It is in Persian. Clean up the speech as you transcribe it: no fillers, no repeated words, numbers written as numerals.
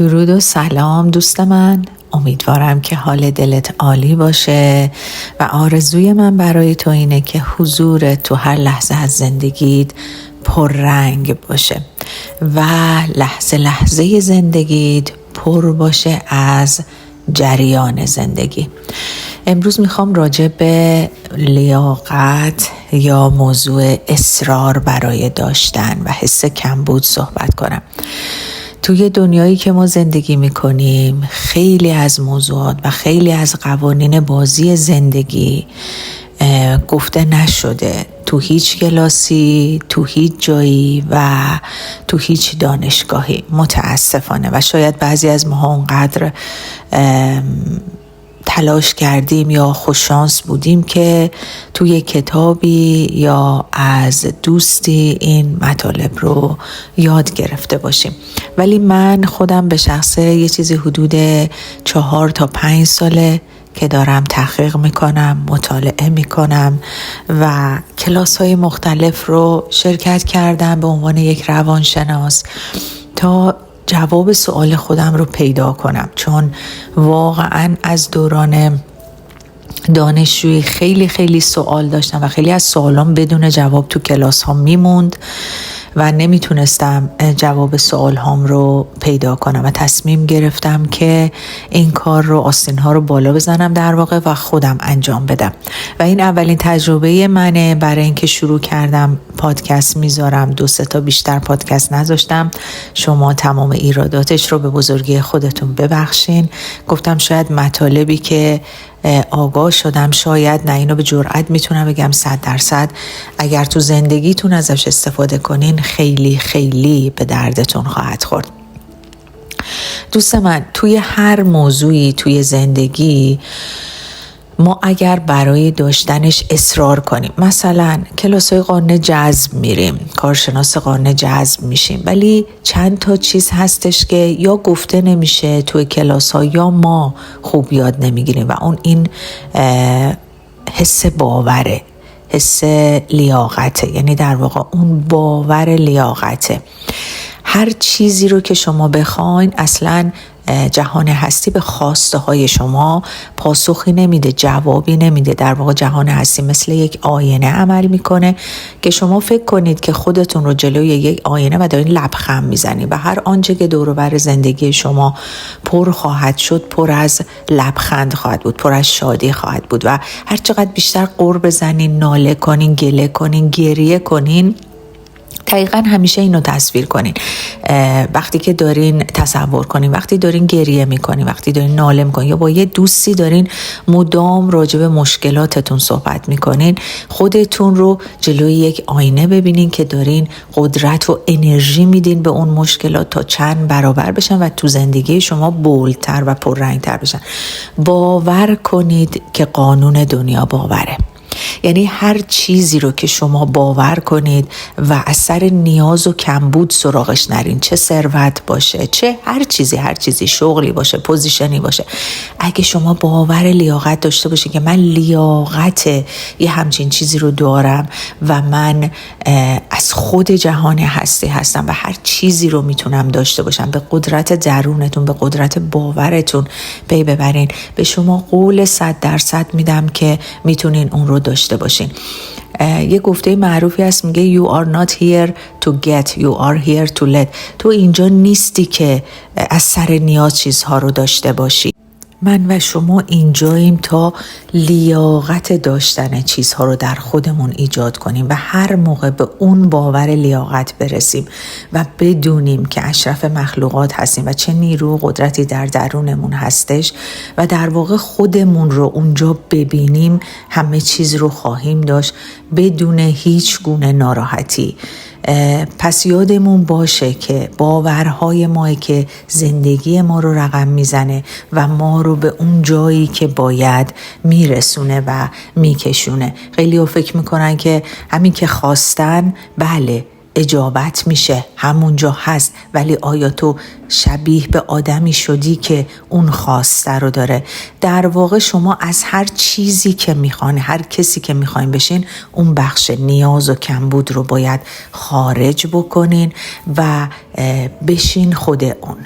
درود و سلام دوست من، امیدوارم که حال دلت عالی باشه و آرزوی من برای تو اینه که حضورت تو هر لحظه از زندگیت پررنگ باشه و لحظه لحظه زندگیت پر باشه از جریان زندگی. امروز میخوام راجع به لیاقت یا موضوع اصرار برای داشتن و حس کمبود صحبت کنم. توی دنیایی که ما زندگی میکنیم خیلی از موضوعات و خیلی از قوانین بازی زندگی گفته نشده تو هیچ کلاسی، تو هیچ جایی و تو هیچ دانشگاهی متاسفانه. و شاید بعضی از ما اونقدر تلاش کردیم یا خوششانس بودیم که توی کتابی یا از دوستی این مطالب رو یاد گرفته باشیم. ولی من خودم به شخصه یه چیزی حدود 4 تا 5 ساله که دارم تحقیق میکنم، مطالعه میکنم و کلاس های مختلف رو شرکت کردم به عنوان یک روانشناس تا جواب سوال خودم رو پیدا کنم، چون واقعا از دوران دانشجویی خیلی سوال داشتم و خیلی از سوالام بدون جواب تو کلاس ها میموند و نمیتونستم جواب سوال هام رو پیدا کنم و تصمیم گرفتم که این کار رو، آستین ها رو بالا بزنم در واقع و خودم انجام بدم. و این اولین تجربه منه. برای اینکه شروع کردم پادکست میذارم، 2-3 تا بیشتر پادکست نذاشتم. شما تمام ایراداتش رو به بزرگی خودتون ببخشین. گفتم شاید مطالبی که آگاه شدم، شاید نه، اینو به جرئت میتونم بگم 100% اگر تو زندگیتون ازش استفاده کنین خیلی به دردتون خواهد خورد. دوست من، توی هر موضوعی توی زندگی ما اگر برای داشتنش اصرار کنیم، مثلا کلاس‌های قانون جذب میریم، کارشناس قانون جذب میشیم، ولی چند تا چیز هستش که یا گفته نمیشه توی کلاس‌ها یا ما خوب یاد نمیگیریم و اون این حس باوره، حس لیاقته. یعنی در واقع اون باور لیاقته. هر چیزی رو که شما بخواین، اصلاً جهان هستی به خواسته های شما پاسخی نمیده، جوابی نمیده. در واقع جهان هستی مثل یک آینه عمل میکنه که شما فکر کنید که خودتون رو جلوی یک آینه و دارین لبخند میزنید و هر آنچه که دور و بر زندگی شما پر خواهد شد پر از لبخند خواهد بود، پر از شادی خواهد بود و هر چقدر بیشتر غر بزنین، ناله کنین، گله کنین، گریه کنین، دقیقا همیشه اینو تصویر کنین. وقتی که دارین، تصور کنین وقتی دارین گریه میکنین، وقتی دارین ناله میکنین یا با یه دوستی دارین مدام راجع به مشکلاتتون صحبت میکنین، خودتون رو جلوی یک آینه ببینین که دارین قدرت و انرژی میدین به اون مشکلات تا چند برابر بشن و تو زندگی شما بولتر و پررنگتر بشن. باور کنید که قانون دنیا باوره. یعنی هر چیزی رو که شما باور کنید و اثر نیاز و کمبود سراغش نرین، چه ثروت باشه، چه هر چیزی، شغلی باشه، پوزیشنی باشه، اگه شما باور لیاقت داشته باشید که من لیاقت یه همچین چیزی رو دارم و من از خود جهان هستی هستم و هر چیزی رو میتونم داشته باشم، به قدرت درونتون، به قدرت باورتون پی ببرین، به شما قول 100% میدم که میتونین اون رو داشته باشین. یه گفته معروفی هست میگه you are not here to get, you are here to let. تو اینجا نیستی که از سر نیاز چیزها رو داشته باشی. من و شما اینجاییم تا لیاقت داشتن چیزها رو در خودمون ایجاد کنیم و هر موقع به اون باور لیاقت برسیم و بدونیم که اشرف مخلوقات هستیم و چه نیرو و قدرتی در درونمون هستش و در واقع خودمون رو اونجا ببینیم، همه چیز رو خواهیم داشت بدون هیچ گونه ناراحتی. پس یادمون باشه که باورهای ما که زندگی ما رو رقم میزنه و ما رو به اون جایی که باید میرسونه و میکشونه. خیلی ها فکر میکنن که همین که خواستن، بله اجابت میشه، همونجا هست، ولی آیا تو شبیه به آدمی شدی که اون خواسته رو داره؟ در واقع شما از هر چیزی که میخوان، هر کسی که میخواین بشین، اون بخش نیاز و کمبود رو باید خارج بکنین و بشین خود اون.